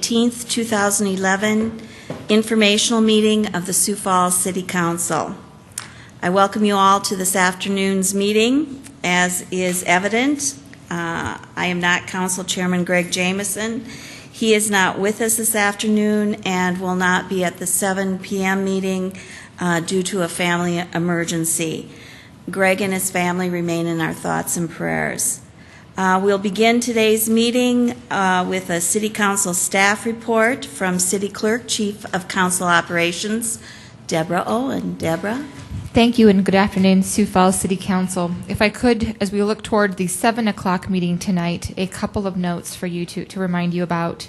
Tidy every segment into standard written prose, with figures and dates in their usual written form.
18th, 2011 informational meeting of the Sioux Falls City Council. I welcome you all to this afternoon's meeting. As is evident, I am not Council Chairman Greg Jamieson. He is not with us this afternoon and will not be at the 7 p.m. meeting due to a family emergency. Greg and his family remain in our thoughts and prayers. We'll begin today's meeting with a City Council staff report from City Clerk, Chief of Council Operations, Deborah Owen. Deborah? Thank you, and good afternoon, Sioux Falls City Council. If I could, as we look toward the 7 o'clock meeting tonight, a couple of notes for you to remind you about.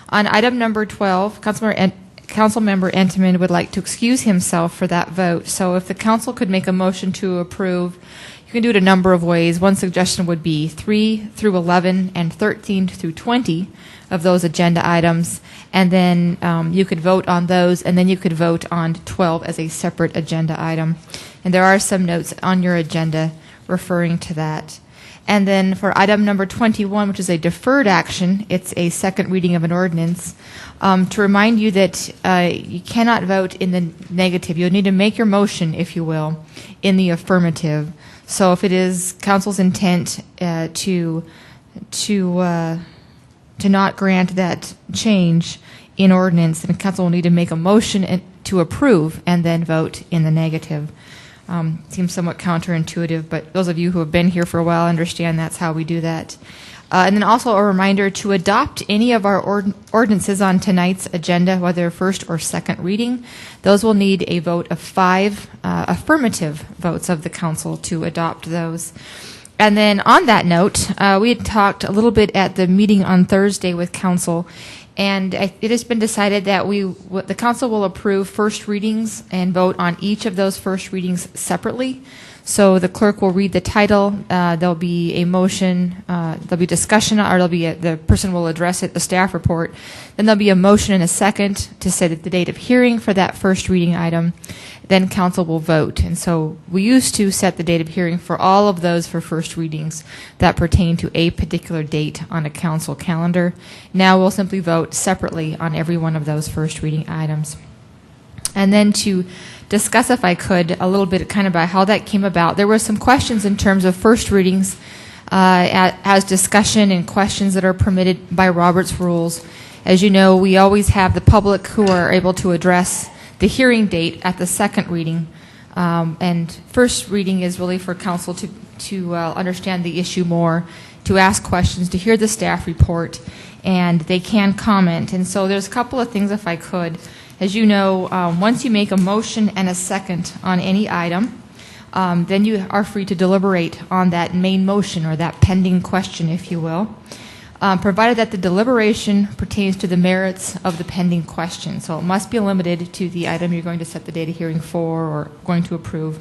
On item number 12, Councilmember Entenmann would like to excuse himself for that vote. So if the council could make a motion to approve, you can do it a number of ways. One suggestion would be 3 through 11 and 13 through 20 of those agenda items, and then you could vote on those, and then you could vote on 12 as a separate agenda item. And there are some notes on your agenda referring to that. And then for item number 21, which is a deferred action, it's a second reading of an ordinance, to remind you that you cannot vote in the negative. You'll need to make your motion, if you will, in the affirmative. So if it is council's intent to not grant that change in ordinance, then council will need to make a motion to approve and then vote in the negative. Seems somewhat counterintuitive, but those of you who have been here for a while understand that's how we do that. And then also a reminder to adopt any of our ordinances on tonight's agenda, whether first or second reading. Those will need a vote of 5 affirmative votes of the council to adopt those. And then on that note, we had talked a little bit at the meeting on Thursday with council, and it has been decided that the council will approve first readings and vote on each of those first readings separately. So the clerk will read the title, there'll be a motion, there'll be discussion, or the person will address it, the staff report. Then there'll be a motion and a second to set the date of hearing for that first reading item. Then council will vote. And so we used to set the date of hearing for all of those for first readings that pertain to a particular date on a council calendar. Now we'll simply vote separately on every one of those first reading items. And then to discuss, if I could, a little bit kind of about how that came about. There were some questions in terms of first readings as discussion and questions that are permitted by Robert's rules. As you know, we always have the public who are able to address the hearing date at the second reading. And first reading is really for council to understand the issue more, to ask questions, to hear the staff report, and they can comment. And so there's a couple of things, if I could. As you know, once you make a motion and a second on any item, then you are free to deliberate on that main motion or that pending question, if you will, provided that the deliberation pertains to the merits of the pending question. So it must be limited to the item you're going to set the date of hearing for or going to approve.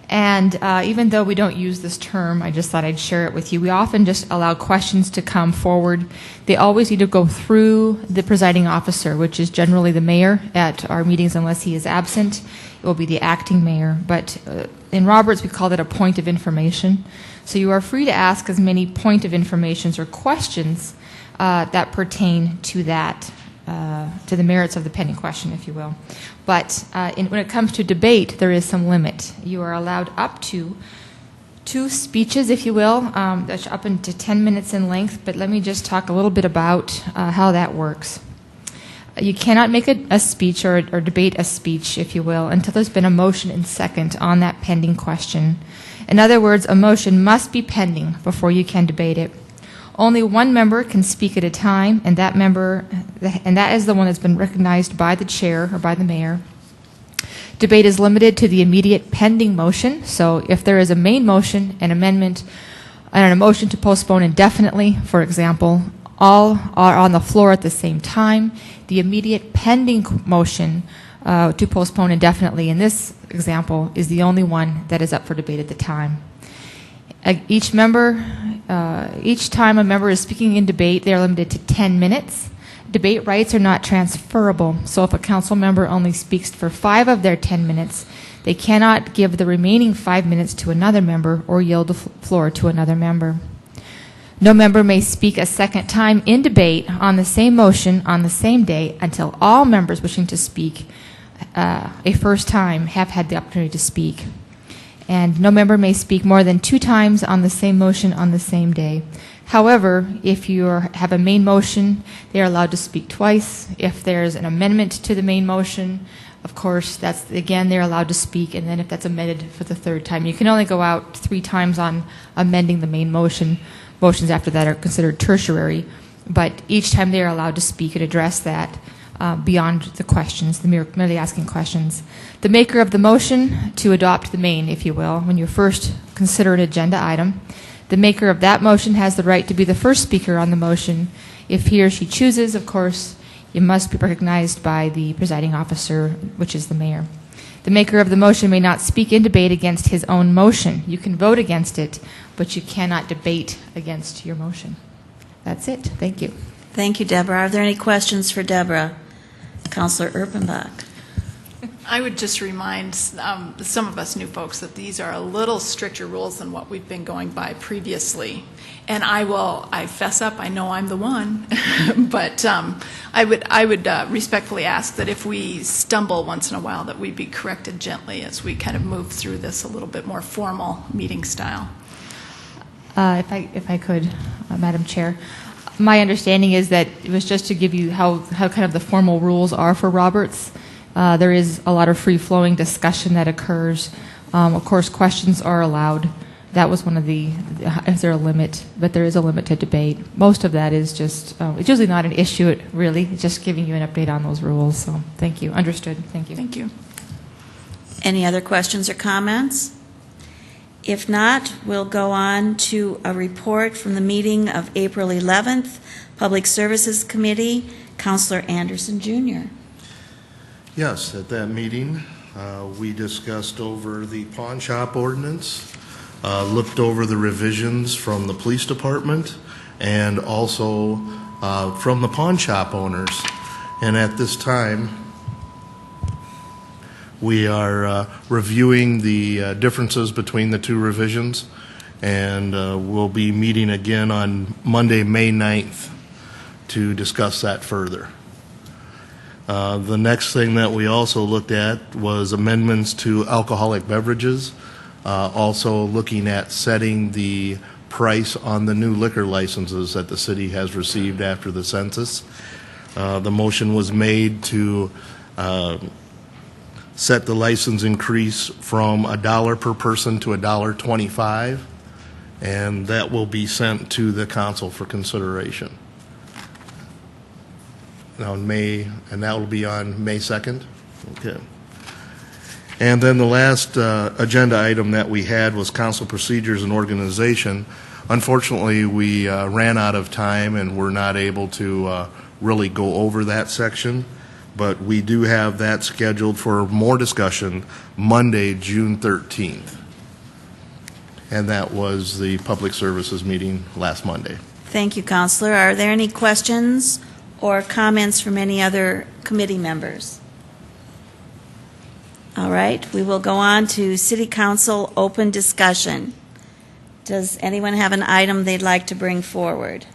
And even though we don't use this term, I just thought I'd share it with you. We often just allow questions to come forward. They always need to go through the presiding officer, which is generally the mayor at our meetings unless he is absent. It will be the acting mayor. But in Roberts, we call it a point of information. So you are free to ask as many point of informations or questions that pertain to that, to the merits of the pending question, if you will. But when it comes to debate, there is some limit. You are allowed up to 2 speeches, if you will, that's up into 10 minutes in length, but let me just talk a little bit about how that works. You cannot make a speech or debate a speech, if you will, until there's been a motion and second on that pending question. In other words, a motion must be pending before you can debate it. Only one member can speak at a time, and that is the one that's been recognized by the chair or by the mayor. Debate is limited to the immediate pending motion. So if there is a main motion, an amendment, and a motion to postpone indefinitely, for example, all are on the floor at the same time, the immediate pending motion to postpone indefinitely in this example is the only one that is up for debate at the time. Each time a member is speaking in debate, they are limited to 10 minutes. Debate rights are not transferable, so if a council member only speaks for 5 of their 10 minutes, they cannot give the remaining 5 minutes to another member or yield the floor to another member. No member may speak a second time in debate on the same motion on the same day until all members wishing to speak a first time have had the opportunity to speak. And no member may speak more than 2 times on the same motion on the same day. However, if you have a main motion, they are allowed to speak twice. If there's an amendment to the main motion, of course, that's, again, they're allowed to speak. And then if that's amended for the 3rd time, you can only go out 3 times on amending the main motion. Motions after that are considered tertiary. But each time they are allowed to speak and address that beyond the questions, merely asking questions. The maker of the motion to adopt the main, if you will, when you first consider an agenda item, the maker of that motion has the right to be the first speaker on the motion. If he or she chooses, of course, you must be recognized by the presiding officer, which is the mayor. The maker of the motion may not speak in debate against his own motion. You can vote against it, but you cannot debate against your motion. That's it. Thank you. Thank you, Deborah. Are there any questions for Deborah? Councilor Erpenbach. I would just remind some of us new folks that these are a little stricter rules than what we've been going by previously. And I fess up, I know I'm the one, but I would respectfully ask that if we stumble once in a while, that we be corrected gently as we kind of move through this a little bit more formal meeting style. If I could, Madam Chair. My understanding is that it was just to give you how kind of the formal rules are for Roberts. There is a lot of free-flowing discussion that occurs. Of course, questions are allowed. That was one of is there a limit? But there is a limit to debate. Most of that is just, it's usually not an issue, really. It's just giving you an update on those rules. So thank you. Understood. Thank you. Thank you. Any other questions or comments? If not, we'll go on to a report from the meeting of April 11th, Public Services Committee. Councilor Anderson, Jr. Yes, at that meeting, we discussed over the pawn shop ordinance, looked over the revisions from the police department, and also from the pawn shop owners. And at this time, we are reviewing the differences between the 2 revisions, and we'll be meeting again on Monday, May 9th to discuss that further. The next thing that we also looked at was amendments to alcoholic beverages, also looking at setting the price on the new liquor licenses that the city has received after the census. The motion was made to set the license increase from $1 per person to $1.25, and that will be sent to the council for consideration. Now in May, and that will be on May 2nd. Okay. And then the last agenda item that we had was council procedures and organization. Unfortunately, we ran out of time and were not able to really go over that section. But we do have that scheduled for more discussion Monday, June 13th. And that was the Public Services meeting last Monday. Thank you, Councilor. Are there any questions or comments from any other committee members? All right, we will go on to City Council open discussion. Does anyone have an item they'd like to bring forward?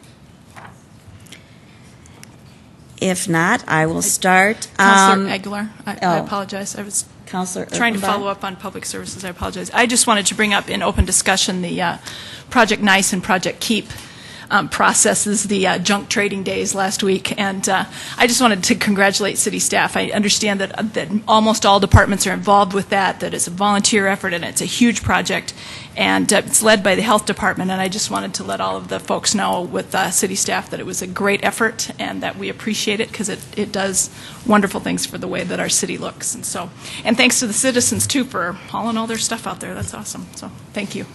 If not, I will start. Councilor Aguilar, I apologize. I was Councilor trying to follow up on public services. I apologize. I just wanted to bring up in open discussion the Project Nice and Project Keep processes, the junk trading days last week, and I just wanted to congratulate city staff. I understand that almost all departments are involved with that it's a volunteer effort, and it's a huge project, and it's led by the health department, and I just wanted to let all of the folks know with city staff that it was a great effort and that we appreciate it because it does wonderful things for the way that our city looks. And thanks to the citizens, too, for hauling all their stuff out there. That's awesome. So thank you.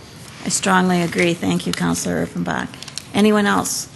I strongly agree. Thank you, Councilor Erpenbach. Anyone else?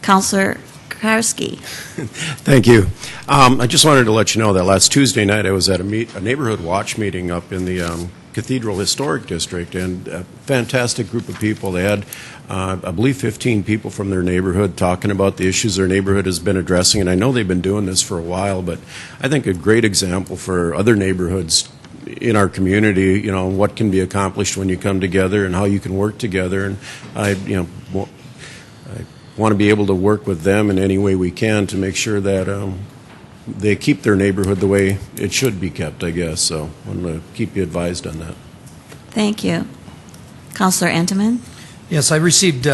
Councilor Karski. Thank you. I just wanted to let you know that last Tuesday night I was at a neighborhood watch meeting up in the Cathedral Historic District, and a fantastic group of people. They had, I believe, 15 people from their neighborhood talking about the issues their neighborhood has been addressing, and I know they've been doing this for a while, but I think a great example for other neighborhoods in our community, what can be accomplished when you come together and how you can work together. And want to be able to work with them in any way we can to make sure that they keep their neighborhood the way it should be kept, I guess. So I'm going to keep you advised on that. Thank you. Councilor Entenmann? Yes, I received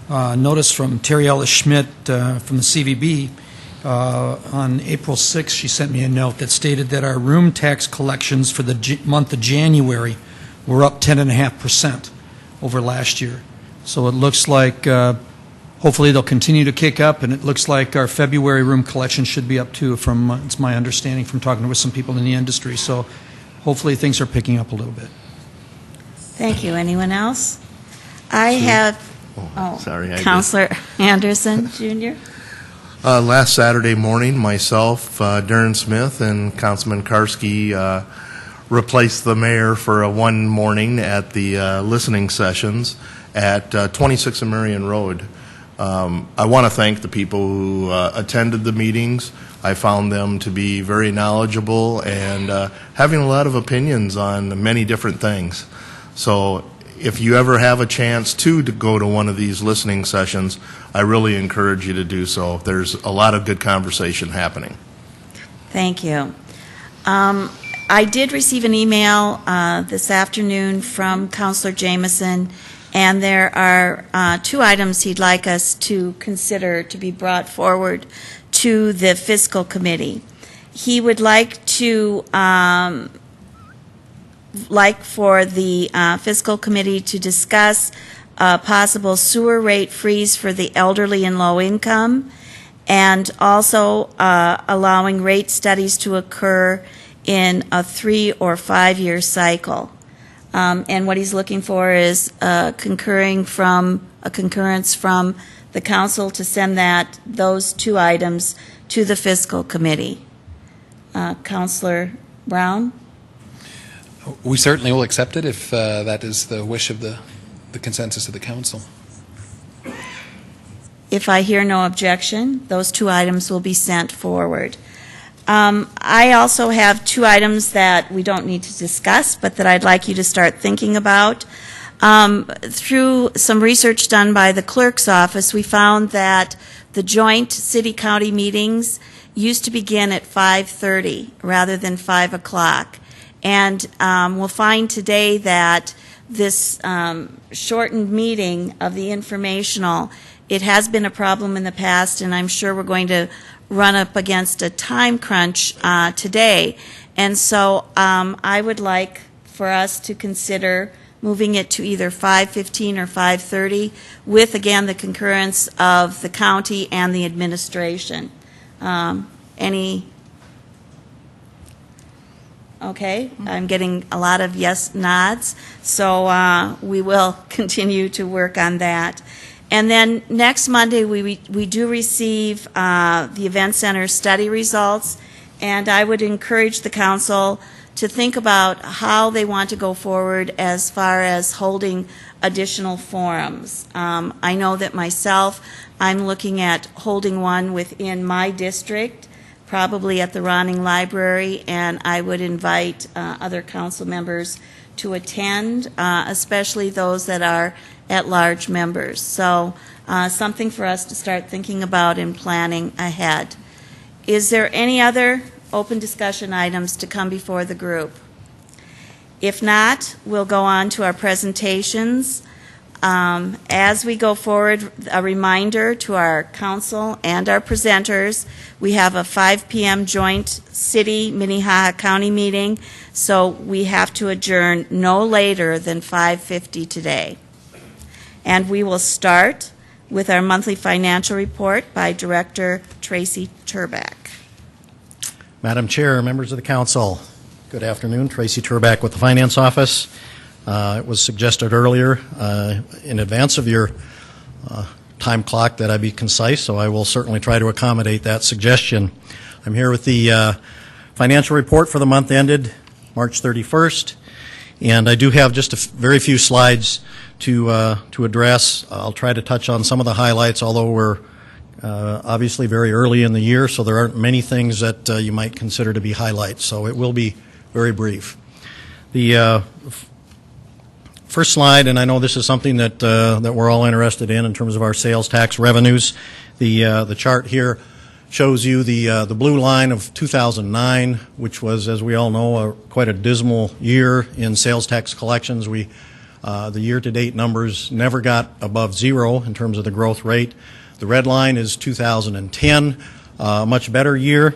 notice from Terry Ellis Schmidt from the CVB. On April 6th, she sent me a note that stated that our room tax collections for the month of January were up 10.5% over last year. So it looks like hopefully they'll continue to kick up, and it looks like our February room collection should be up too, from it's my understanding from talking with some people in the industry. So hopefully things are picking up a little bit. Thank you. Anyone else? I have, Sorry, I Councilor Anderson, Jr. Last Saturday morning, myself, Darren Smith, and Councilman Karski replaced the mayor for one morning at the listening sessions at 26 and Marion Road. I want to thank the people who attended the meetings. I found them to be very knowledgeable and having a lot of opinions on many different things. So if you ever have a chance to go to one of these listening sessions, I really encourage you to do so. There's a lot of good conversation happening. Thank you. I did receive an email this afternoon from Councilor Jameson, and there are 2 items he'd like us to consider to be brought forward to the Fiscal Committee. He would like for the Fiscal Committee to discuss a possible sewer rate freeze for the elderly and low income, and also allowing rate studies to occur in a 3 or 5 year cycle. And what he's looking for is a concurrence from the council to send those 2 items to the Fiscal Committee. Councilor Brown? We certainly will accept it if that is the wish of the consensus of the council. If I hear no objection, those 2 items will be sent forward. I also have 2 items that we don't need to discuss, but that I'd like you to start thinking about. Through some research done by the clerk's office, we found that the joint city-county meetings used to begin at 5:30 rather than 5 o'clock. And we'll find today that this shortened meeting of the informational, it has been a problem in the past, and I'm sure we're going to run up against a time crunch today. And so I would like for us to consider moving it to either 5:15 or 5:30 with, again, the concurrence of the county and the administration. Any? Okay, I'm getting a lot of yes nods, so we will continue to work on that. And then next Monday, we do receive the Event Center study results, and I would encourage the council to think about how they want to go forward as far as holding additional forums. I know that myself, I'm looking at holding one within my district, probably at the Ronning Library, and I would invite other council members to attend, especially those that are at-large members. So something for us to start thinking about and planning ahead. Is there any other open discussion items to come before the group? If not, we'll go on to our presentations. As we go forward, a reminder to our council and our presenters, we have a 5 p.m. joint city Minnehaha County meeting, so we have to adjourn no later than 5:50 today. And we will start with our monthly financial report by Director Tracy Turback. Madam Chair, members of the council, good afternoon. Tracy Turback with the Finance Office. It was suggested earlier in advance of your time clock that I be concise, so I will certainly try to accommodate that suggestion. I'm here with the financial report for the month ended March 31st, and I do have just a very few slides to address. I'll try to touch on some of the highlights, although we're obviously very early in the year, so there aren't many things that you might consider to be highlights, so it will be very brief. The first slide, and I know this is something that that we're all interested in terms of our sales tax revenues. The chart here shows you the blue line of 2009, which was, as we all know, quite a dismal year in sales tax collections. The year-to-date numbers never got above zero in terms of the growth rate. The red line is 2010, a much better year.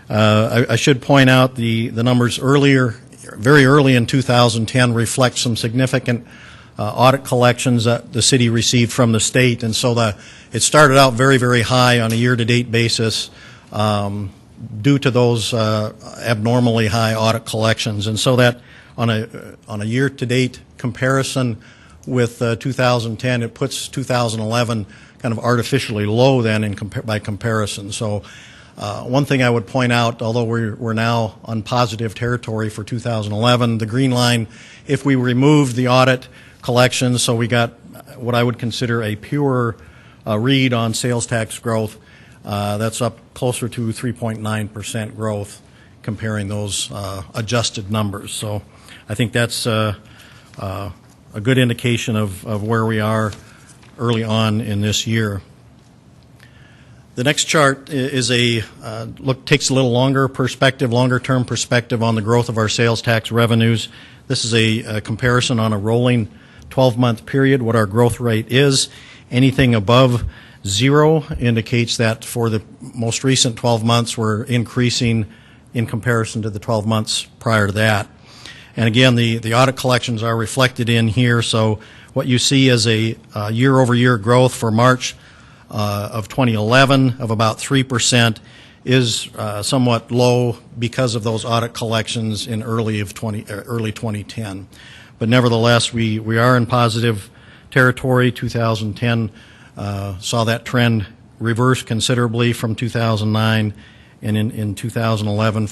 I should point out the numbers earlier, very early in 2010, reflect some significant audit collections that the city received from the state, and so it started out very, very high on a year-to-date basis due to those abnormally high audit collections, and so that on a year-to-date comparison with 2010, it puts 2011 kind of artificially low then by comparison. So one thing I would point out, although we're now on positive territory for 2011, the green line, if we removed the audit collections, so we got what I would consider a pure read on sales tax growth, that's up closer to 3.9% growth comparing those adjusted numbers. So I think that's a good indication of where we are early on in this year. The next chart is takes a little longer-term perspective on the growth of our sales tax revenues. This is a comparison on a rolling 12-month period, what our growth rate is. Anything above zero indicates that for the most recent 12 months, we're increasing in comparison to the 12 months prior to that. And again, the audit collections are reflected in here, so what you see is a year-over-year growth for March of 2011 of about 3% is somewhat low because of those audit collections in early 2010. But nevertheless, we are in positive territory. 2010 saw that trend reverse considerably from 2009, and in 2011,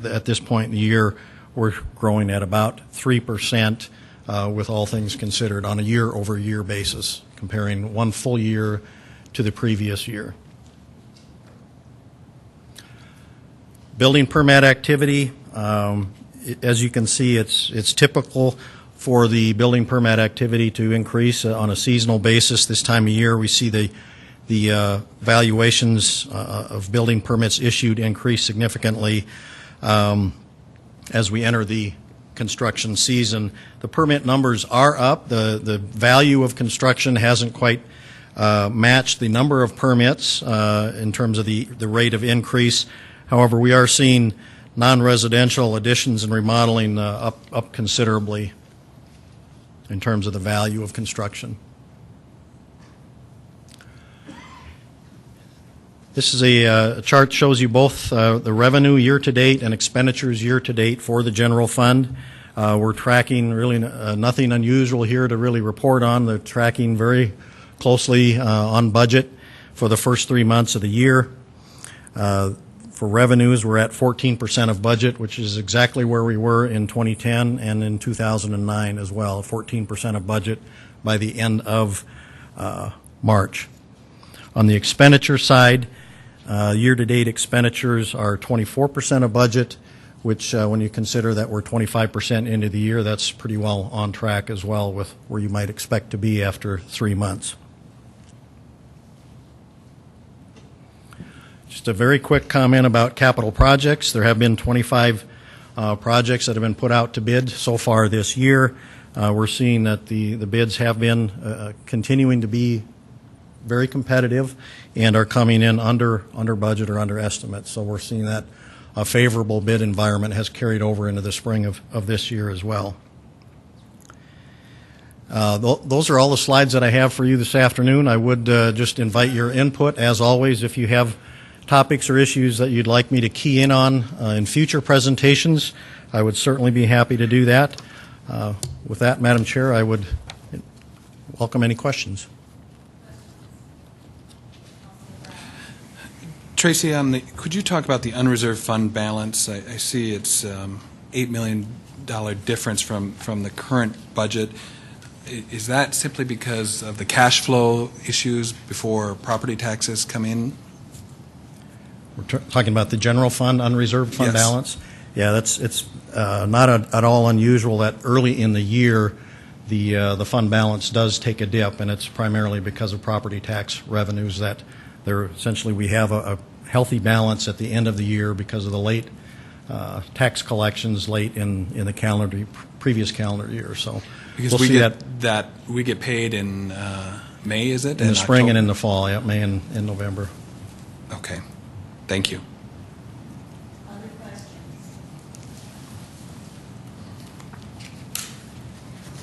at this point in the year, we're growing at about 3% with all things considered on a year-over-year basis, comparing one full year to the previous year. Building permit activity, as you can see, it's typical for the building permit activity to increase on a seasonal basis. This time of year, we see the valuations of building permits issued increase significantly as we enter the construction season. The permit numbers are up. The value of construction hasn't quite matched the number of permits in terms of the rate of increase. However, we are seeing non-residential additions and remodeling up considerably in terms of the value of construction. This is a chart that shows you both the revenue year-to-date and expenditures year-to-date for the general fund. We're tracking really nothing unusual here to really report on. They're tracking very closely on budget for the first 3 months of the year. For revenues, we're at 14% of budget, which is exactly where we were in 2010 and in 2009 as well, 14% of budget by the end of March. On the expenditure side, year-to-date expenditures are 24% of budget, which when you consider that we're 25% into the year, that's pretty well on track as well with where you might expect to be after 3 months. Just a very quick comment about capital projects. There have been 25 projects that have been put out to bid so far this year. We're seeing that the bids have been continuing to be very competitive and are coming in under budget or under estimate. So we're seeing that a favorable bid environment has carried over into the spring of this year as well. Those are all the slides that I have for you this afternoon. I would just invite your input, as always, if you have topics or issues that you'd like me to key in on in future presentations. I would certainly be happy to do that. With that, Madam Chair, I would welcome any questions. Tracy, could you talk about the unreserved fund balance? I see it's $8 million difference from the current budget. Is that simply because of the cash flow issues before property taxes come in? We're talking about the general fund, unreserved fund Yes. balance. Yeah, it's not at all unusual that early in the year, the fund balance does take a dip, and it's primarily because of property tax revenues that we have a healthy balance at the end of the year because of the late tax collections late in the previous calendar year. So Because we'll we see that we get paid in May, is it? in the spring October? and in the fall, yeah, May and November. Okay. Thank you. Other questions?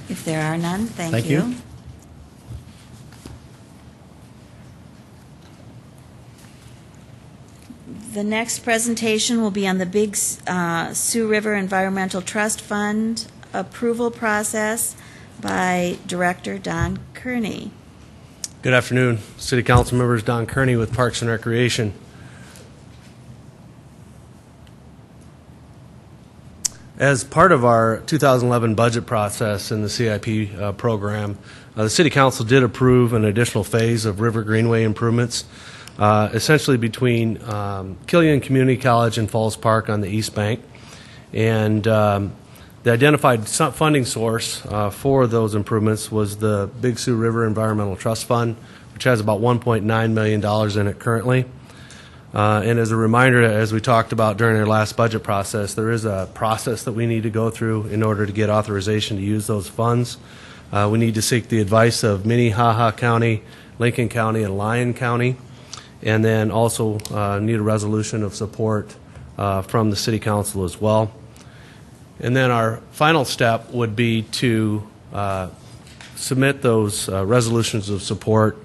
If there are none, Thank you. The next presentation will be on the Big Sioux River Environmental Trust Fund approval process by Director Don Kearney. Good afternoon, City Council members. Don Kearney with Parks and Recreation. As part of our 2011 budget process in the CIP program, the City Council did approve an additional phase of River Greenway improvements, essentially between Killian Community College and Falls Park on the East Bank. And the identified funding source for those improvements was the Big Sioux River Environmental Trust Fund, which has about $1.9 million in it currently. And as a reminder, as we talked about during our last budget process, there is a process that we need to go through in order to get authorization to use those funds. We need to seek the advice of Minnehaha County, Lincoln County, and Lyon County, and then also need a resolution of support from the City Council as well. And then our final step would be to submit those resolutions of support,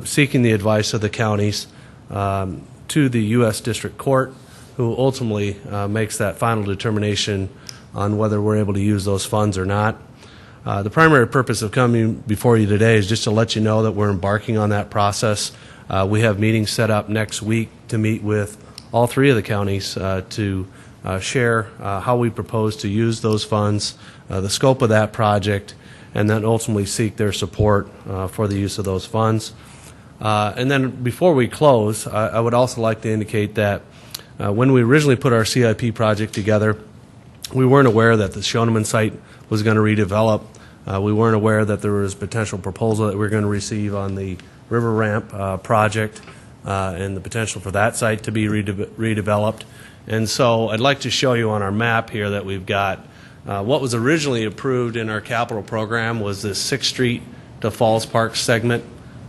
seeking the advice of the counties to the U.S. District Court, who ultimately makes that final determination on whether we're able to use those funds or not. The primary purpose of coming before you today is just to let you know that we're embarking on that process. We have meetings set up next week to meet with all three of the counties to share how we propose to use those funds, the scope of that project, and then ultimately seek their support for the use of those funds. And then before we close, I would also like to indicate that when we originally put our CIP project together, we weren't aware that the Shoneman site was going to redevelop. We weren't aware that there was potential proposal that we were going to receive on the river ramp project and the potential for that site to be redeveloped. And so I'd like to show you on our map here that we've got what was originally approved in our capital program was this 6th Street to Falls Park segment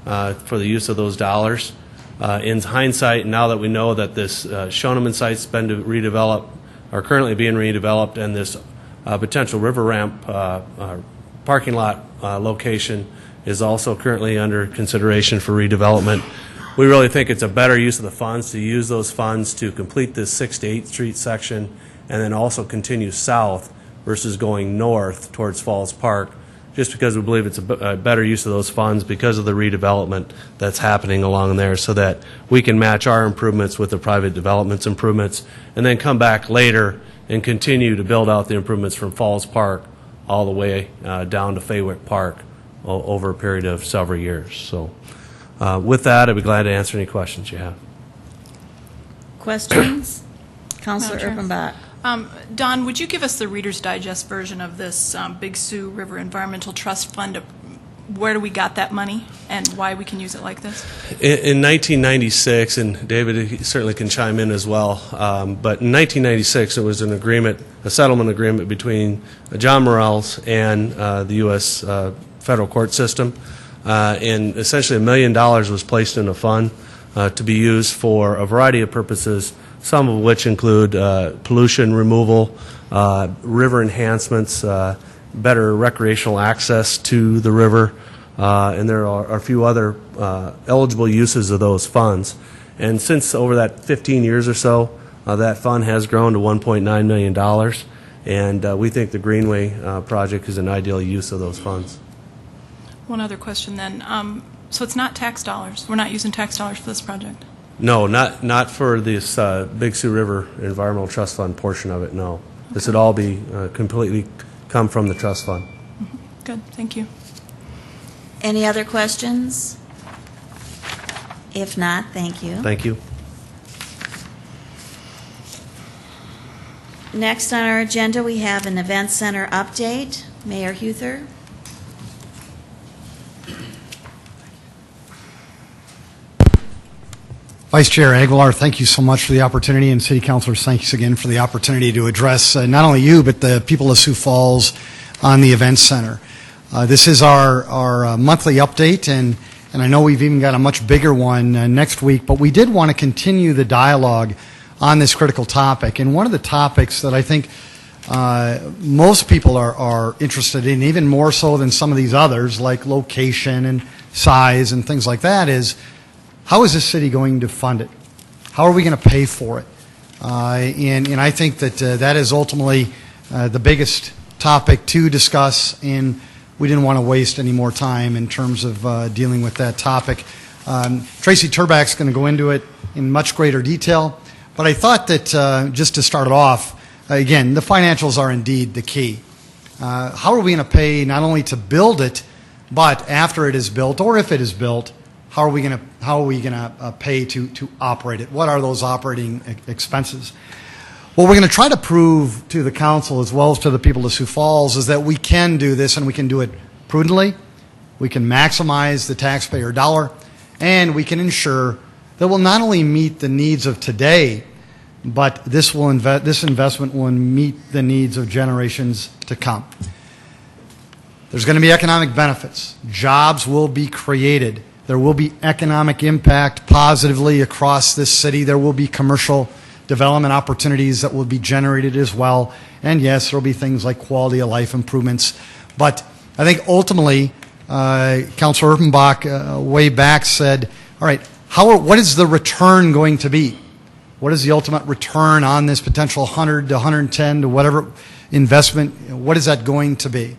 for the use of those dollars. In hindsight, now that we know that this Shoneman site's been redeveloped, or currently being redeveloped, and this potential river ramp parking lot location is also currently under consideration for redevelopment, we really think it's a better use of the funds to use those funds to complete this 6th to 8th Street section and then also continue south versus going north towards Falls Park, just because we believe it's a better use of those funds because of the redevelopment that's happening along there, so that we can match our improvements with the private development's improvements and then come back later and continue to build out the improvements from Falls Park all the way down to Faywick Park over a period of several years. So with that, I'd be glad to answer any questions you have. Questions? Councilor Madam Chair. Urbanbach. Don, would you give us the Reader's Digest version of this Big Sioux River Environmental Trust Fund? Where do we got that money and why we can use it like this? In 1996, and David certainly can chime in as well, but in 1996 it was an agreement, a settlement agreement between John Morrell's and the U.S. federal court system, and essentially $1 million was placed in a fund to be used for a variety of purposes, some of which include pollution removal, river enhancements, better recreational access to the river, and there are a few other eligible uses of those funds. And since over that 15 years or so, that fund has grown to $1.9 million, and we think the Greenway project is an ideal use of those funds. One other question then. So it's not tax dollars. We're not using tax dollars for this project? No, not for this Big Sioux River Environmental Trust Fund portion of it, no. This would all be completely come from the trust fund. Mm-hmm. Good, thank you. Any other questions? If not, thank you. Thank you. Next on our agenda, we have an Event Center update. Mayor Huther. Vice Chair Aguilar, thank you so much for the opportunity, and City Councilors, thanks again for the opportunity to address not only you, but the people of Sioux Falls on the Event Center. This is our monthly update, and I know we've even got a much bigger one next week, but we did want to continue the dialogue on this critical topic. And one of the topics that I think most people are interested in, even more so than some of these others, like location and size and things like that, is how is this city going to fund it? How are we going to pay for it? And I think that that is ultimately the biggest topic to discuss, and we didn't want to waste any more time in terms of dealing with that topic. Tracy Turbach's going to go into it in much greater detail, but I thought that just to start it off, again, the financials are indeed the key. How are we going to pay not only to build it, but after it is built, or if it is built, how are we going to pay to operate it? What are those operating expenses? What we're going to try to prove to the council as well as to the people of Sioux Falls is that we can do this, and we can do it prudently. We can maximize the taxpayer dollar, and we can ensure that we'll not only meet the needs of today, but this investment will meet the needs of generations to come. There's going to be economic benefits. Jobs will be created. There will be economic impact positively across this city. There will be commercial development opportunities that will be generated as well. And yes, there will be things like quality of life improvements. But I think ultimately, Councilor Erpenbach way back said, all right, what is the return going to be? What is the ultimate return on this potential 100 to 110 to whatever investment? What is that going to be?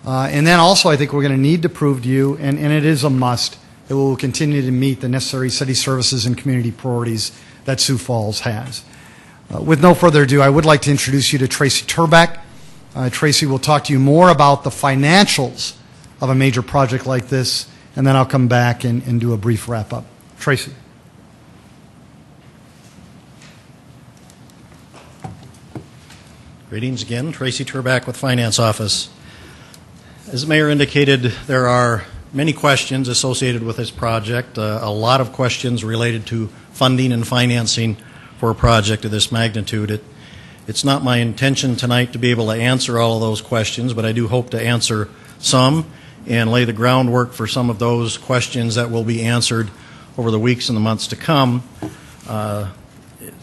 And then also I think we're going to need to prove to you, and it is a must, that we will continue to meet the necessary city services and community priorities that Sioux Falls has. With no further ado, I would like to introduce you to Tracy Turbach. Tracy will talk to you more about the financials of a major project like this, and then I'll come back and do a brief wrap-up. Tracy. Greetings again. Tracy Turbach with Finance Office. As the Mayor indicated, there are many questions associated with this project, a lot of questions related to funding and financing for a project of this magnitude. It's not my intention tonight to be able to answer all of those questions, but I do hope to answer some and lay the groundwork for some of those questions that will be answered over the weeks and the months to come.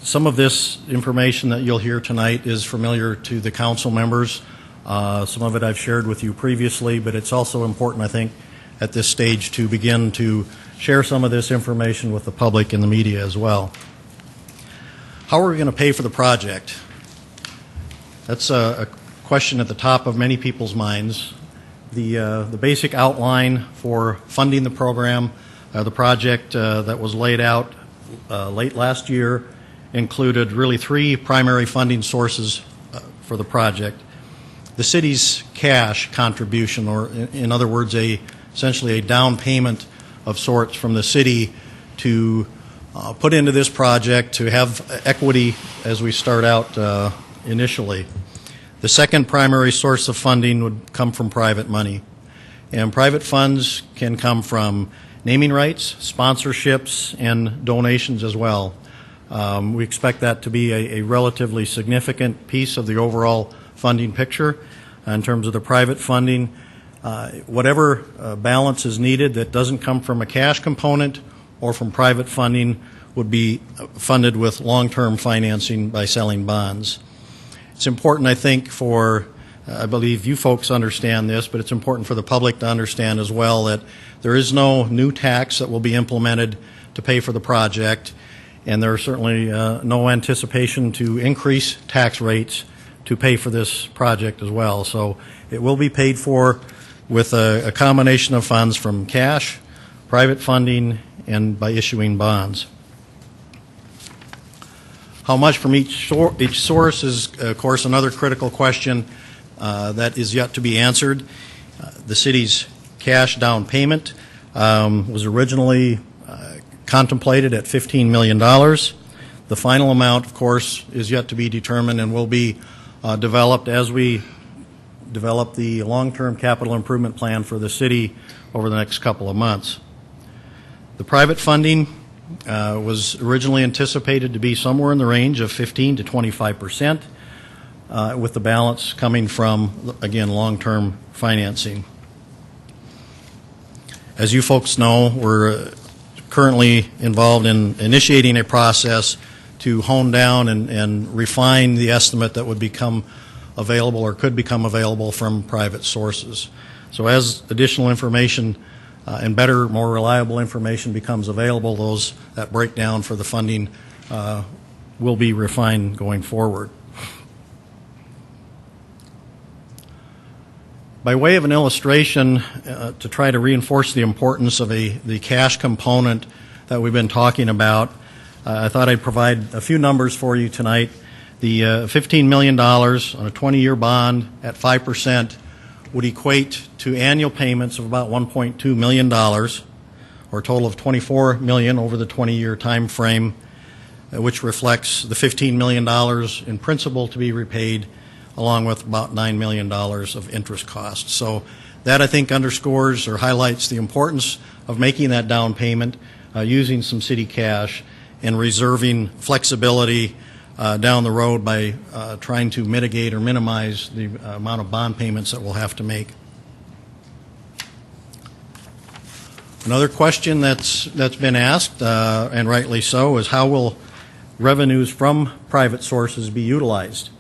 Some of this information that you'll hear tonight is familiar to the council members. Some of it I've shared with you previously, but it's also important, I think, at this stage to begin to share some of this information with the public and the media as well. How are we going to pay for the project? That's a question at the top of many people's minds. The basic outline for funding the program, the project that was laid out late last year included really three primary funding sources for the project. The city's cash contribution, or in other words, essentially a down payment of sorts from the city to put into this project to have equity as we start out initially. The second primary source of funding would come from private money. And private funds can come from naming rights, sponsorships, and donations as well. We expect that to be a relatively significant piece of the overall funding picture in terms of the private funding. Whatever balance is needed that doesn't come from a cash component or from private funding would be funded with long-term financing by selling bonds. It's important, I think, I believe you folks understand this, but it's important for the public to understand as well that there is no new tax that will be implemented to pay for the project, and there is certainly no anticipation to increase tax rates to pay for this project as well. So it will be paid for with a combination of funds from cash, private funding, and by issuing bonds. How much from each source is, of course, another critical question that is yet to be answered. The city's cash down payment was originally contemplated at $15 million. The final amount, of course, is yet to be determined and will be developed as we develop the long-term capital improvement plan for the city over the next couple of months. The private funding was originally anticipated to be somewhere in the range of 15 to 25%, with the balance coming from, again, long-term financing. As you folks know, we're currently involved in initiating a process to hone down and refine the estimate that would become available or could become available from private sources. So as additional information and better, more reliable information becomes available, that breakdown for the funding will be refined going forward. By way of an illustration, to try to reinforce the importance of the cash component that we've been talking about, I thought I'd provide a few numbers for you tonight. The $15 million on a 20-year bond at 5% would equate to annual payments of about $1.2 million, or a total of $24 million over the 20-year time frame, which reflects the $15 million in principal to be repaid, along with about $9 million of interest costs. So that, I think, underscores or highlights the importance of making that down payment, using some city cash, and reserving flexibility down the road by trying to mitigate or minimize the amount of bond payments that we'll have to make. Another question that's been asked, and rightly so, is how will revenues from private sources be utilized?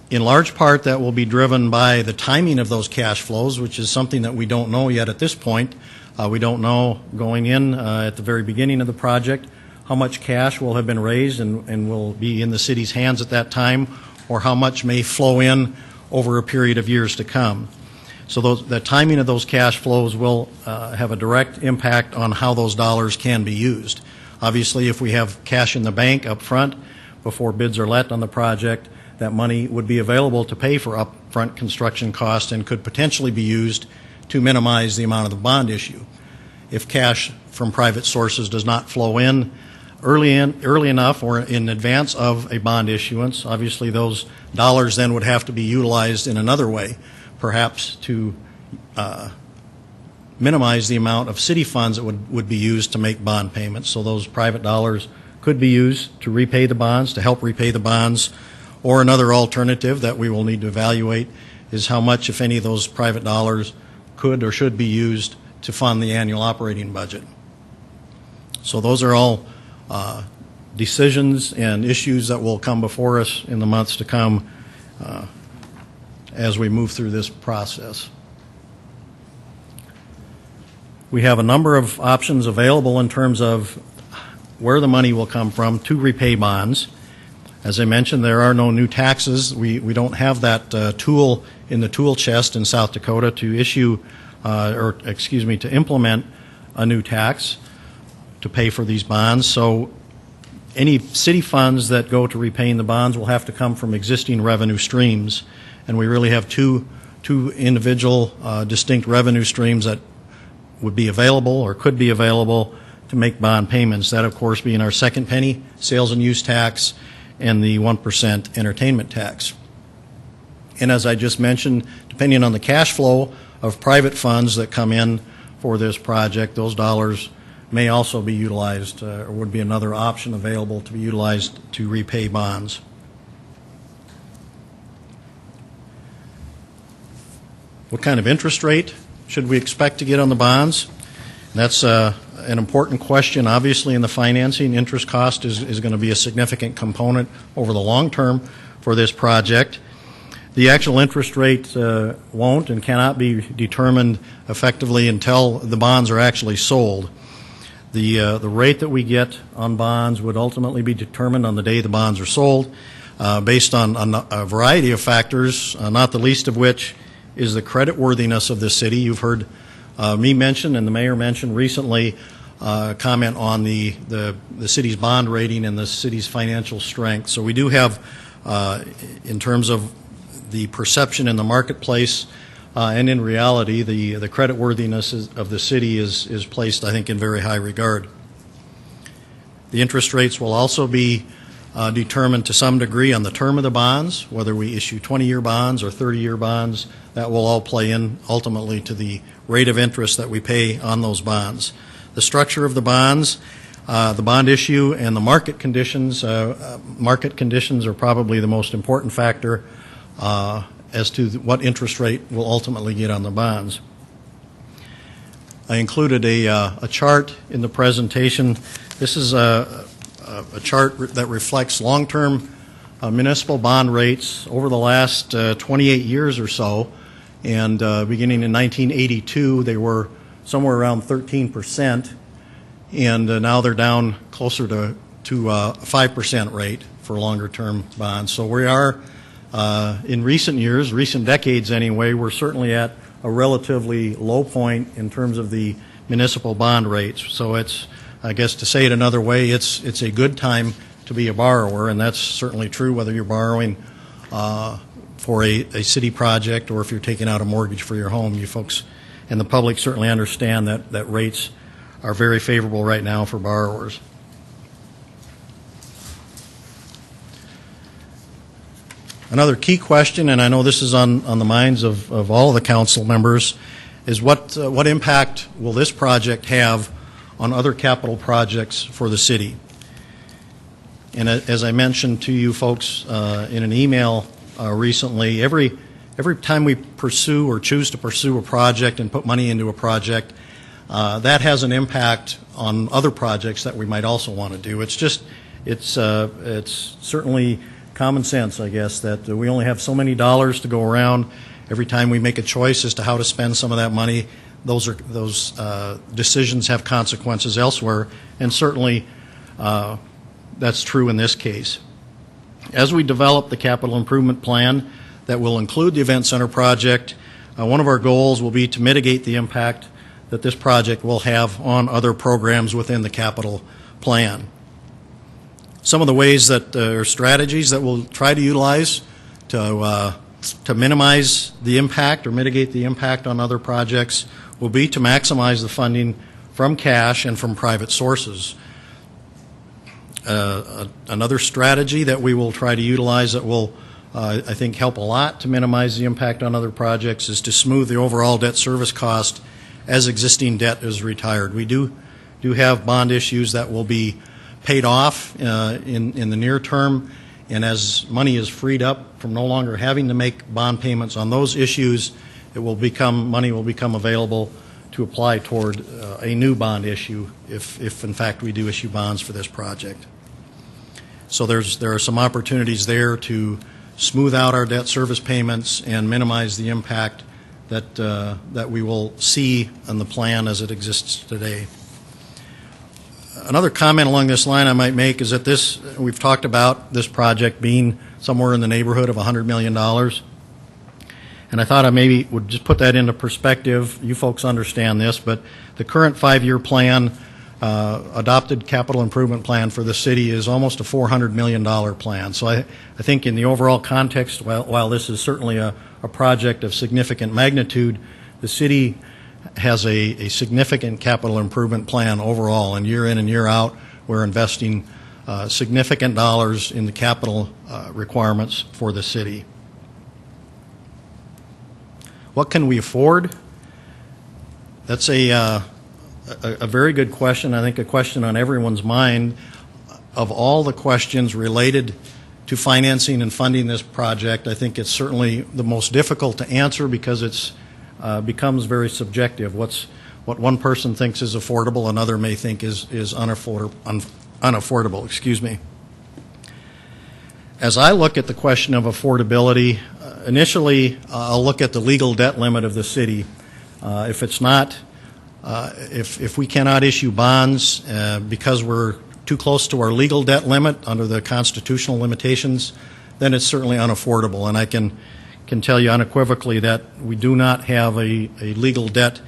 In large part, that will be driven by the timing of those cash flows, which is something that we don't know yet at this point. We don't know going in at the very beginning of the project how much cash will have been raised and will be in the city's hands at that time, or how much may flow in over a period of years to come. So the timing of those cash flows will have a direct impact on how those dollars can be used. Obviously, if we have cash in the bank up front before bids are let on the project, that money would be available to pay for upfront construction costs and could potentially be used to minimize the amount of the bond issue. If cash from private sources does not flow in early enough or in advance of a bond issuance, obviously those dollars then would have to be utilized in another way, perhaps to minimize the amount of city funds that would be used to make bond payments. So those private dollars could be used to repay the bonds, to help repay the bonds. Or another alternative that we will need to evaluate is how much, if any, of those private dollars could or should be used to fund the annual operating budget. So those are all decisions and issues that will come before us in the months to come as we move through this process. We have a number of options available in terms of where the money will come from to repay bonds. As I mentioned, there are no new taxes. We don't have that tool in the tool chest in South Dakota to to implement a new tax to pay for these bonds. So any city funds that go to repaying the bonds will have to come from existing revenue streams. And we really have two individual distinct revenue streams that would be available or could be available to make bond payments. That, of course, being our second penny sales and use tax and the 1% entertainment tax. And as I just mentioned, depending on the cash flow of private funds that come in for this project, those dollars may also be utilized, or would be another option available to be utilized to repay bonds. What kind of interest rate should we expect to get on the bonds? That's an important question. Obviously, in the financing, interest cost is going to be a significant component over the long term for this project. The actual interest rate won't and cannot be determined effectively until the bonds are actually sold. The rate that we get on bonds would ultimately be determined on the day the bonds are sold based on a variety of factors, not the least of which is the creditworthiness of the city. You've heard me mention and the mayor mentioned recently comment on the city's bond rating and the city's financial strength. So we do have, in terms of the perception in the marketplace and in reality, the creditworthiness of the city is placed, I think, in very high regard. The interest rates will also be determined to some degree on the term of the bonds, whether we issue 20-year bonds or 30-year bonds. That will all play in ultimately to the rate of interest that we pay on those bonds. The structure of the bonds, the bond issue, and the market conditions. Market conditions are probably the most important factor as to what interest rate we'll ultimately get on the bonds. I included a chart in the presentation. This is a chart that reflects long-term municipal bond rates over the last 28 years or so. And beginning in 1982, they were somewhere around 13%, and now they're down closer to 5% rate for longer-term bonds. So we are, in recent years, recent decades anyway, we're certainly at a relatively low point in terms of the municipal bond rates. So it's, I guess to say it another way, it's a good time to be a borrower, and that's certainly true whether you're borrowing for a city project or if you're taking out a mortgage for your home. You folks and the public certainly understand that rates are very favorable right now for borrowers. Another key question, and I know this is on the minds of all of the council members, is what impact will this project have on other capital projects for the city? And as I mentioned to you folks in an email recently, every time we pursue or choose to pursue a project and put money into a project, that has an impact on other projects that we might also want to do. It's certainly common sense, I guess, that we only have so many dollars to go around. Every time we make a choice as to how to spend some of that money, those decisions have consequences elsewhere, and certainly that's true in this case. As we develop the capital improvement plan that will include the event center project, one of our goals will be to mitigate the impact that this project will have on other programs within the capital plan. Some of the ways that or strategies that we'll try to utilize to minimize the impact or mitigate the impact on other projects will be to maximize the funding from cash and from private sources. Another strategy that we will try to utilize that will, I think, help a lot to minimize the impact on other projects is to smooth the overall debt service cost as existing debt is retired. We do have bond issues that will be paid off in the near term, and as money is freed up from no longer having to make bond payments on those issues, money will become available to apply toward a new bond issue if in fact we do issue bonds for this project. So there are some opportunities there to smooth out our debt service payments and minimize the impact that we will see on the plan as it exists today. Another comment along this line I might make is that we've talked about this project being somewhere in the neighborhood of $100 million. And I thought I maybe would just put that into perspective. You folks understand this, but the current 5-year plan, adopted capital improvement plan for the city is almost a $400 million plan. So I think in the overall context, while this is certainly a project of significant magnitude, the city has a significant capital improvement plan overall, and year in and year out we're investing significant dollars in the capital requirements for the city. What can we afford? That's a very good question. I think a question on everyone's mind. Of all the questions related to financing and funding this project, I think it's certainly the most difficult to answer because it's becomes very subjective. What one person thinks is affordable, another may think is unaffordable. Excuse me. As I look at the question of affordability, initially I'll look at the legal debt limit of the city. If it's not, if we cannot issue bonds because we're too close to our legal debt limit under the constitutional limitations, then it's certainly unaffordable. And I can tell you unequivocally that we do not have a legal debt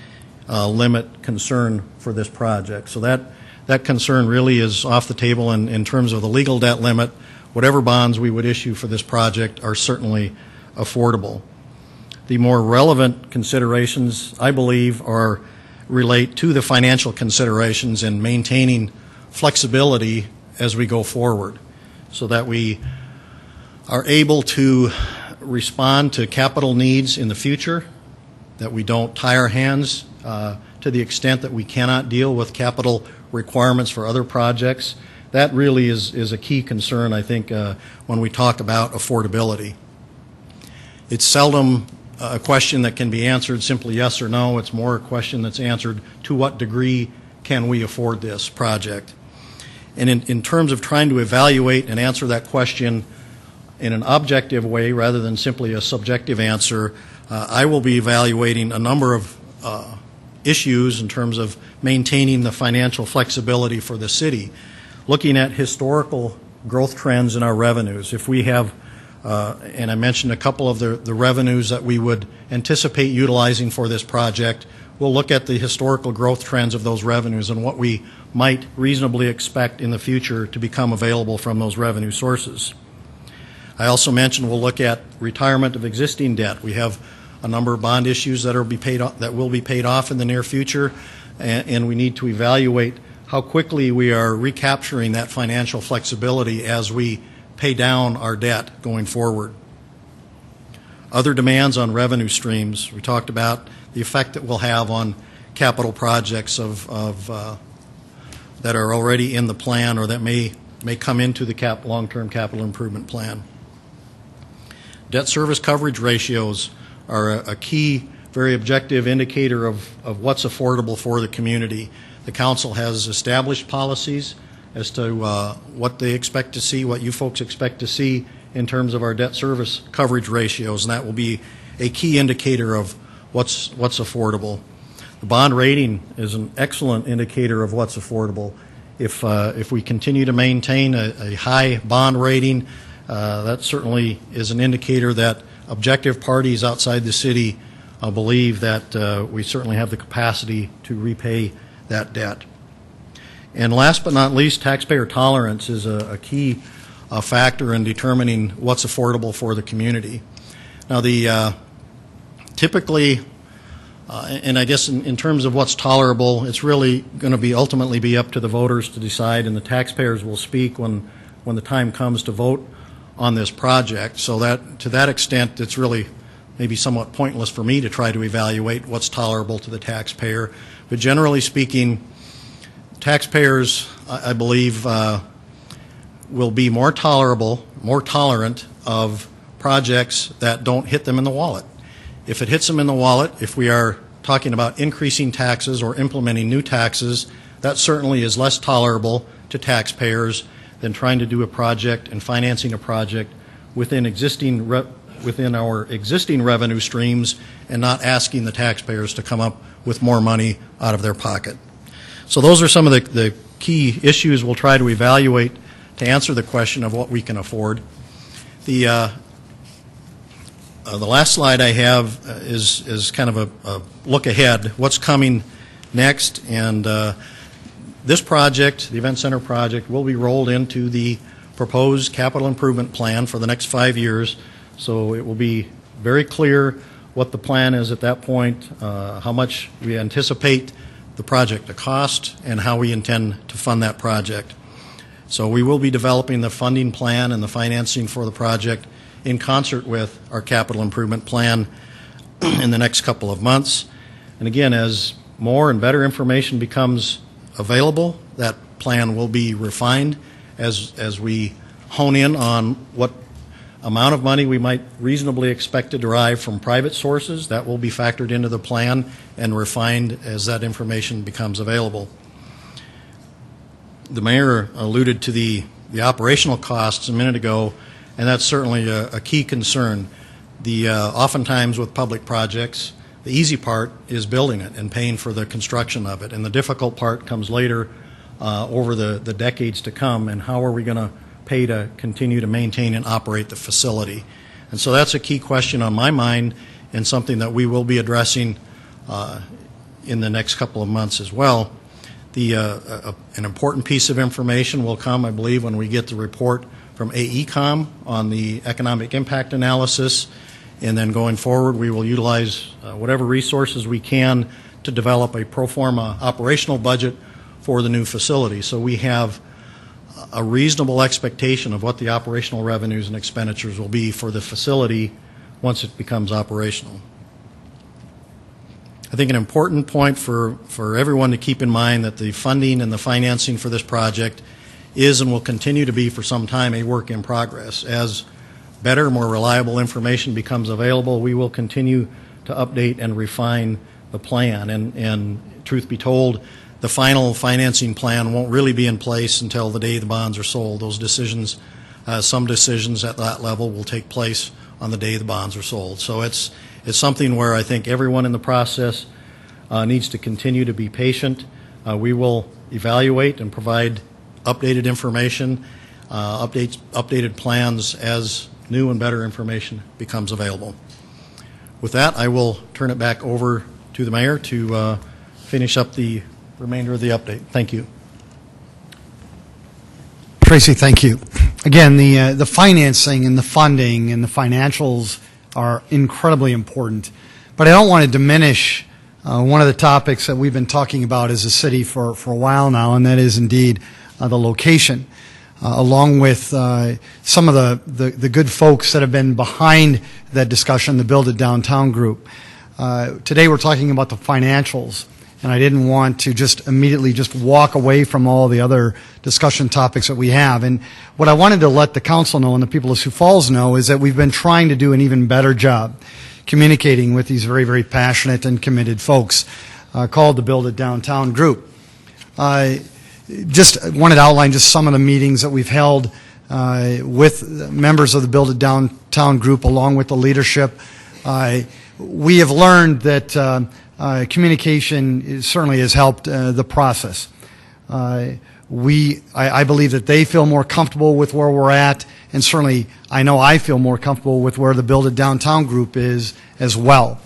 limit concern for this project. So that concern really is off the table in terms of the legal debt limit. Whatever bonds we would issue for this project are certainly affordable. The more relevant considerations, I believe, relate to the financial considerations in maintaining flexibility as we go forward so that we are able to respond to capital needs in the future, that we don't tie our hands to the extent that we cannot deal with capital requirements for other projects. That really is a key concern, I think, when we talk about affordability. It's seldom a question that can be answered simply yes or no. It's more a question that's answered, to what degree can we afford this project? And in terms of trying to evaluate and answer that question in an objective way rather than simply a subjective answer, I will be evaluating a number of issues in terms of maintaining the financial flexibility for the city, looking at historical growth trends in our revenues. If we have, and I mentioned a couple of the revenues that we would anticipate utilizing for this project, we'll look at the historical growth trends of those revenues and what we might reasonably expect in the future to become available from those revenue sources. I also mentioned we'll look at retirement of existing debt. We have a number of bond issues that will be paid off in the near future, and we need to evaluate how quickly we are recapturing that financial flexibility as we pay down our debt going forward. Other demands on revenue streams. We talked about the effect that we'll have on capital projects that are already in the plan or that may come into the long-term capital improvement plan. Debt service coverage ratios are a key, very objective indicator of what's affordable for the community. The council has established policies as to what they expect to see, what you folks expect to see in terms of our debt service coverage ratios, and that will be a key indicator of what's affordable. The bond rating is an excellent indicator of what's affordable. If we continue to maintain a high bond rating, that certainly is an indicator that objective parties outside the city believe that we certainly have the capacity to repay that debt. And last but not least, taxpayer tolerance is a key factor in determining what's affordable for the community. Now, typically, and I guess in terms of what's tolerable, it's really going to be ultimately be up to the voters to decide, and the taxpayers will speak when the time comes to vote on this project. So that to that extent, it's really maybe somewhat pointless for me to try to evaluate what's tolerable to the taxpayer. But generally speaking, taxpayers, I believe, will be more tolerant of projects that don't hit them in the wallet. If it hits them in the wallet, if we are talking about increasing taxes or implementing new taxes, that certainly is less tolerable to taxpayers than trying to do a project and financing a project within our existing revenue streams and not asking the taxpayers to come up with more money out of their pocket. So those are some of the key issues we'll try to evaluate to answer the question of what we can afford. The last slide I have is kind of a look ahead, what's coming next, and this project, the Event Center project, will be rolled into the proposed capital improvement plan for the next 5 years, so it will be very clear what the plan is at that point, how much we anticipate the project to cost, and how we intend to fund that project. So we will be developing the funding plan and the financing for the project in concert with our capital improvement plan in the next couple of months. And again, as more and better information becomes available, that plan will be refined as we hone in on what amount of money we might reasonably expect to derive from private sources. That will be factored into the plan and refined as that information becomes available. The mayor alluded to the operational costs a minute ago, and that's certainly a key concern. Oftentimes with public projects, the easy part is building it and paying for the construction of it, and the difficult part comes later over the decades to come, and how are we going to pay to continue to maintain and operate the facility. And so that's a key question on my mind, and something that we will be addressing in the next couple of months as well. An important piece of information will come, I believe, when we get the report from AECOM on the economic impact analysis, and then going forward we will utilize whatever resources we can to develop a pro forma operational budget for the new facility. So we have a reasonable expectation of what the operational revenues and expenditures will be for the facility once it becomes operational. I think an important point for everyone to keep in mind that the funding and the financing for this project is and will continue to be for some time a work in progress. As better, more reliable information becomes available, we will continue to update and refine the plan. And truth be told, the final financing plan won't really be in place until the day the bonds are sold. Those decisions, some decisions at that level will take place on the day the bonds are sold. So it's something where I think everyone in the process needs to continue to be patient. We will evaluate and provide updated information, updated plans as new and better information becomes available. With that, I will turn it back over to the mayor to finish up the remainder of the update. Thank you. Tracy, thank you. Again, the financing and the funding and the financials are incredibly important, but I don't want to diminish one of the topics that we've been talking about as a city for a while now, and that is indeed the location, along with some of the good folks that have been behind that discussion, the Build It Downtown group. Today we're talking about the financials, and I didn't want to just immediately just walk away from all the other discussion topics that we have. And what I wanted to let the council know and the people of Sioux Falls know is that we've been trying to do an even better job communicating with these very, very passionate and committed folks called the Build It Downtown group. Just wanted to outline just some of the meetings that we've held with members of the Build It Downtown group along with the leadership. We have learned that communication certainly has helped the process. I believe that they feel more comfortable with where we're at, and certainly I know I feel more comfortable with where the Build It Downtown group is as well.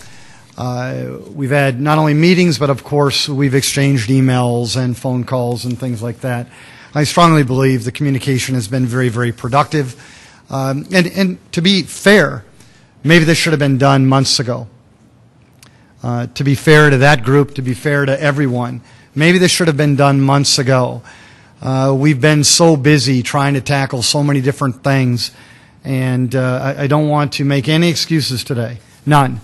We've had not only meetings, but of course we've exchanged emails and phone calls and things like that. I strongly believe the communication has been very, very productive. And to be fair, maybe this should have been done months ago. To be fair to that group, to be fair to everyone, maybe this should have been done months ago. We've been so busy trying to tackle so many different things, and I don't want to make any excuses today, none.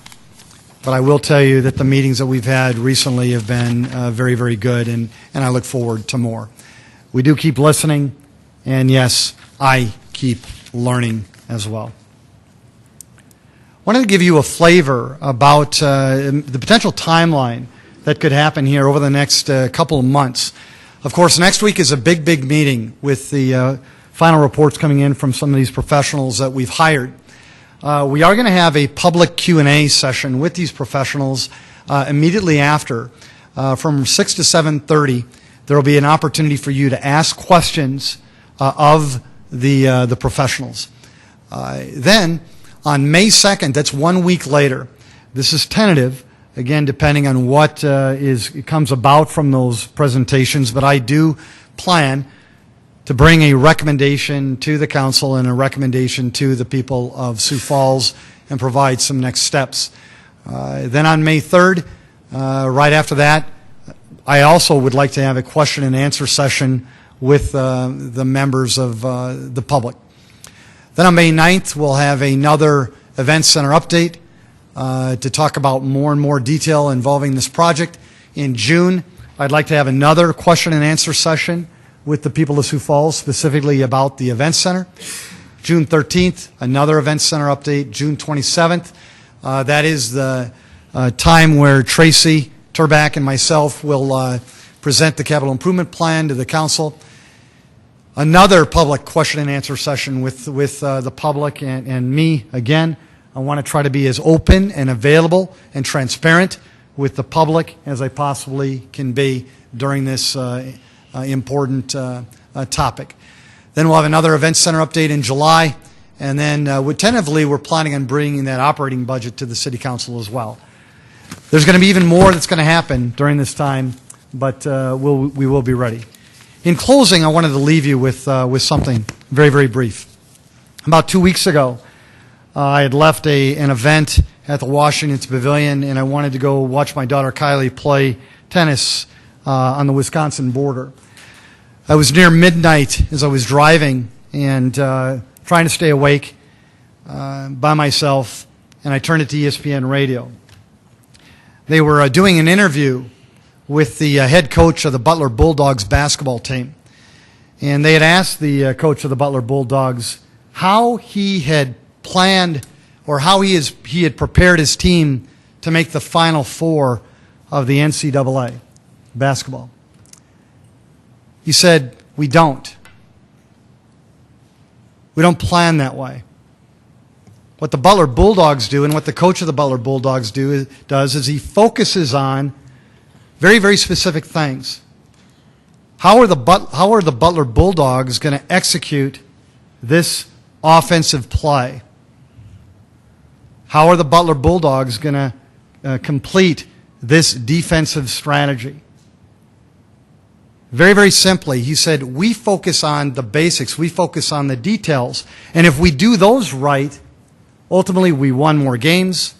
But I will tell you that the meetings that we've had recently have been very, very good, and I look forward to more. We do keep listening, and yes, I keep learning as well. I wanted to give you a flavor about the potential timeline that could happen here over the next couple of months. Of course, next week is a big, big meeting with the final reports coming in from some of these professionals that we've hired. We are going to have a public Q&A session with these professionals immediately after. From 6 to 7:30, there will be an opportunity for you to ask questions of the professionals. Then, on May 2nd, that's 1 week later, this is tentative, again, depending on what comes about from those presentations, but I do plan to bring a recommendation to the council and a recommendation to the people of Sioux Falls and provide some next steps. Then on May 3rd, right after that, I also would like to have a question and answer session with the members of the public. Then on May 9th, we'll have another Event Center update to talk about more and more detail involving this project. In June, I'd like to have another question and answer session with the people of Sioux Falls, specifically about the Event Center. June 13th, another Event Center update. June 27th, that is the time where Tracy Turback and myself will present the capital improvement plan to the council. Another public question and answer session with the public and me. Again, I want to try to be as open and available and transparent with the public as I possibly can be during this important topic. Then we'll have another Event Center update in July, and then tentatively we're planning on bringing that operating budget to the City Council as well. There's going to be even more that's going to happen during this time, but we will be ready. In closing, I wanted to leave you with something very, very brief. About 2 weeks ago, I had left an event at the Washington's Pavilion, and I wanted to go watch my daughter Kylie play tennis on the Wisconsin border. I was near midnight as I was driving and trying to stay awake by myself, and I turned it to ESPN Radio. They were doing an interview with the head coach of the Butler Bulldogs basketball team. And they had asked the coach of the Butler Bulldogs how he had planned or how he had prepared his team to make the Final Four of the NCAA basketball. He said, we don't. We don't plan that way. What the Butler Bulldogs do and what the coach of the Butler Bulldogs does is he focuses on very, very specific things. How are the Butler Bulldogs going to execute this offensive play? How are the Butler Bulldogs going to complete this defensive strategy? Very, very simply, he said, we focus on the basics. We focus on the details. And if we do those right, ultimately we won more games,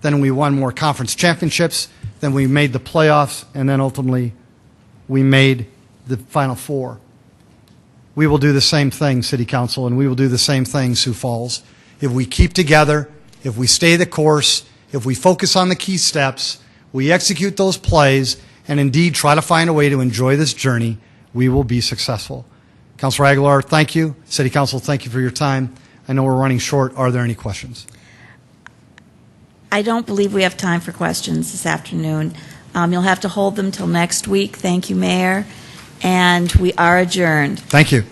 then we won more conference championships, then we made the playoffs, and then ultimately we made the Final Four. We will do the same thing, City Council, and we will do the same thing, Sioux Falls. If we keep together, if we stay the course, if we focus on the key steps, we execute those plays, and indeed try to find a way to enjoy this journey, we will be successful. Councilor Aguilar, thank you. City Council, thank you for your time. I know we're running short. Are there any questions? I don't believe we have time for questions this afternoon. You'll have to hold them till next week. Thank you, Mayor. And we are adjourned. Thank you.